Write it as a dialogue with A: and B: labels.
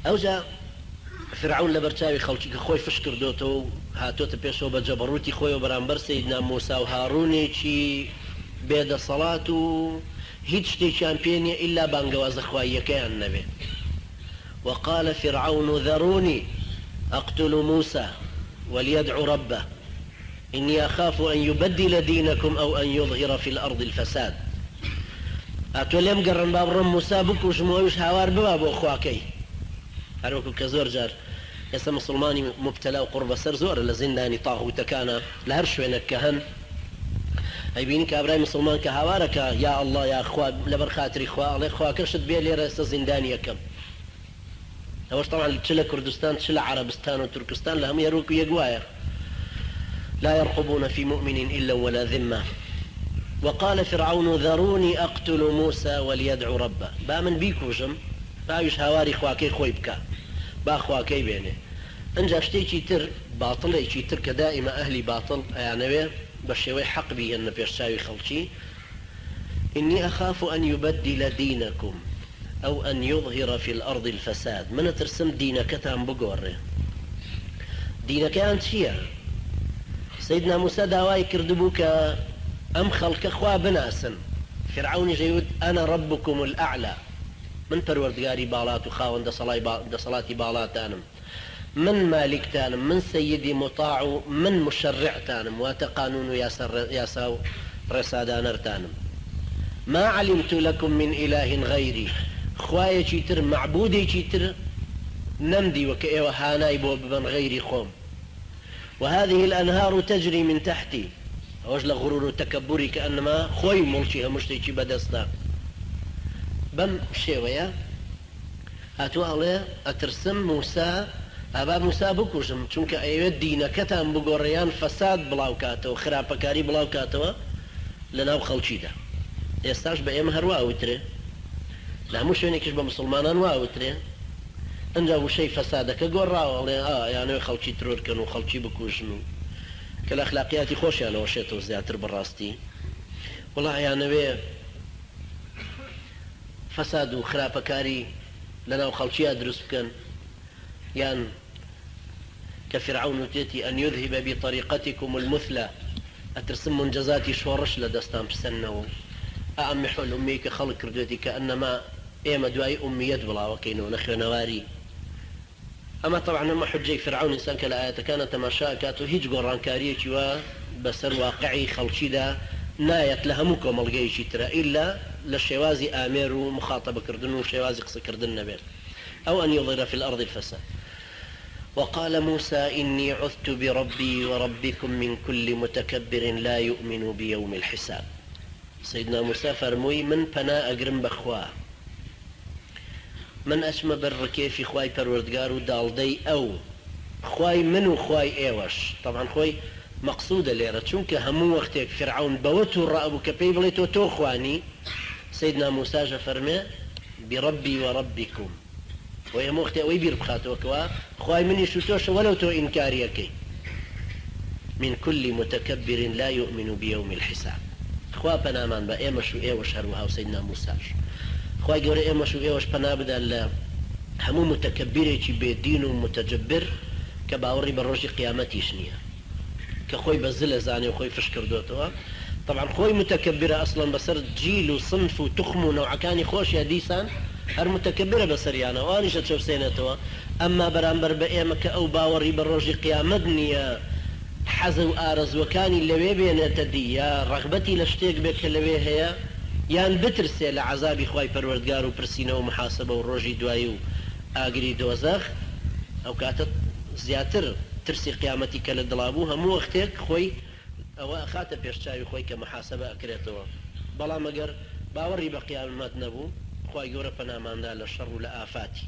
A: ئەوجا فرعون لە بەرچاوی خەڵکی کە خۆی فش کردوتەوە و هاتۆتە پێشەوە بە جەبەڕوتی خۆی بەرامبەر سەیدنا موسا و هارونێکی بێدەسەڵات و هیچ شتێکیان پێ نییە ئیلا بانگەوازە خواییەکەیان نەبێ. وقال فرعون ذروني أقتل موسى وليدعو ربه إني أخاف أن يبدل دينكم أو أن يظهر في الأرض الفساد. أتولم قرن بابرم موسى بكوش مويش هاوار ببابو خواكي هەروەکو کە زۆر جار ئێستا مسلمانی مبتەلا و قوربە سەر زۆرە لە زیندانی تاغوتەکانە لە هەر شوێنێک کە هەن ئەیبینی کابرای مسلمان کە هاوارەکە یا ئەڵڵا یا خوا لەبەر خاتری خوا ئەڵێ خواکەشت بێ لێرە ئێستا زیندانی یەکەم. ئەوەش طبعا چ لە کوردستان چ لە عەرەبستان و تورکستان لە هەموو هەروەکو یەک وایە لا يرقبون في مؤمن إلا ولا ذمة. وقال فرعون ذروني أقتل موسى وليدعو ربه با من بيكوشم باویش هاواری خواکەی خۆی بکە با خواکەی بێنێ. ئەنجا شتێکی تر باتڵێکی تر کە دائیمە ئەهلی باتڵ ئەیانەوێ بە شێوەی حەق بهێنە پێش چاوی خەڵکی إني أخاف أن يبدل دينكم أو أن يظهر في الأرض الفساد. من ترسم دينكتان بگۆڕێ. دینەکەیان چییە؟ سيدنا موسى داوای کردبوو کە ئەم خەڵکە خوا بناسن. فرعونی جەیوت أنا ربكم الأعلى، من پەروەردگاری باڵات و خاوەن دەسەڵاتی باڵاتانم، من مالکتانم، من سەیدی مطاع و من مشرعتانم واتە قانون و یاسا و ڕێسادانەرتانم. ما علمت لكم من إله غيري، خوایەکی تر معبودێکی تر نەمدیوە کە ئێوە هانای بۆ ببن غەیری خۆم. وهذه الأنهار تجري من تحتي، ئەوەش لە غرور و تەکەبوری کە ئەنما خۆی مڵکی هەموو شتێکی بەدەستە. بەم شێوەیە هاتووە ئەڵێ ئەترسم موسا ئابا موسا بکوژم چونکە ئەوێت دینەکەتان بگۆڕیان فەساد بڵاو کاتەوە خراپەکاری بڵاو کاتەوە لە ناو خەڵکیدا. ئێستاش بە ئێمە هەروە ئەوترێ لە هەموو شوێنێکیش بە مسلمانان واوترێ ئەنجا وشەی فەسادەکە گۆڕاوە ئەڵێ یانەوێ خەڵکی ترۆرکەن و خەڵکی بکوژن و کە لە ئەخلاقیاتی خۆشیانەوە شێتەوە زیاتر بەڕاستی وەڵا یانەوێ فساد و خراپەکاری لەناو خەڵکییا دروست بکەن یان کە فرعون وتێتی ئەن يذهب بطريقتكم المثلى، ئەترسم منجزاتی شۆڕش لە دەستان بسەنەوە ئەم حۆل ئومی کە خەڵک کردوێتی کە ئەنەما ئێمە دوای ئومیەت بڵاوەکەینەوە نەخوێنەواری. ئەمە طبعا ئەمە حجەی فرعون ئینسان کە لە ئاەتەکانە تەماشا کات و هیچ گۆڕانکاریەکی وە بەسەر واقعی خەڵکیدا نایەت لە هەموو کۆمەڵگەیەکی ترە ئیلا لە شێوازی ئامێر و مخاتەبەکردن و شێوازی قسەکردن نەبێت. أو أن يظهر في الأرض الفساد. وقال موسى إني عذت بربي وربكم من كل متكبر لا يؤمن بيوم الحساب. سيدنا موسى فرموي من پنا أقرم بخوا من أسمى بالركيف خواي پروردگار و دالدي أو خواي من و خواي إيوش. طبعا خواي مقصودة ليرة چونك همو وقتك فرعون بوتو الرأب كبي بليتو تو خواني سيدنا موسى فرمي بربي وربكم ويمو وقتي ويبير بخاتو كوا خواي مني شوتوش ولو تو إنكاريكي من كل متكبر لا يؤمن بيوم الحساب. خوا بنامان با إيمشو إيوش هروها سيدنا موسى خواي قولي إيمشو إيوش بنا بدأ همو متكبري بيدين ومتجبر كباوري بروج قيامتي شنية كخوي بزل زاني وخوي فش كردوتوا. طبعا خوي متكبرة أصلا بسر جيل وصنف وتخم ونوع كاني خوش يا ديسان هر متكبرة بسريانا وانيش تشوف سينتوا. أما برامبر بأيمك أو باوري بروج قيامتني حزو آرز وكاني اللي بين تديا رغبتي لشتيك بك اللي هي يان بترسي لعذابي خواي پروردگار و برسينه ومحاسبة وروجي دوايو آقري دوزخ أو كاتت زياتر ترسي قيامتي كلا دلابوها مو وقتك خوي أو أخاته بيشتاوي خوي كمحاسبة أكريتوا بلا مقر باوري بقيامات نبو خواي قورا پنامان دا للشر ولا آفاتي.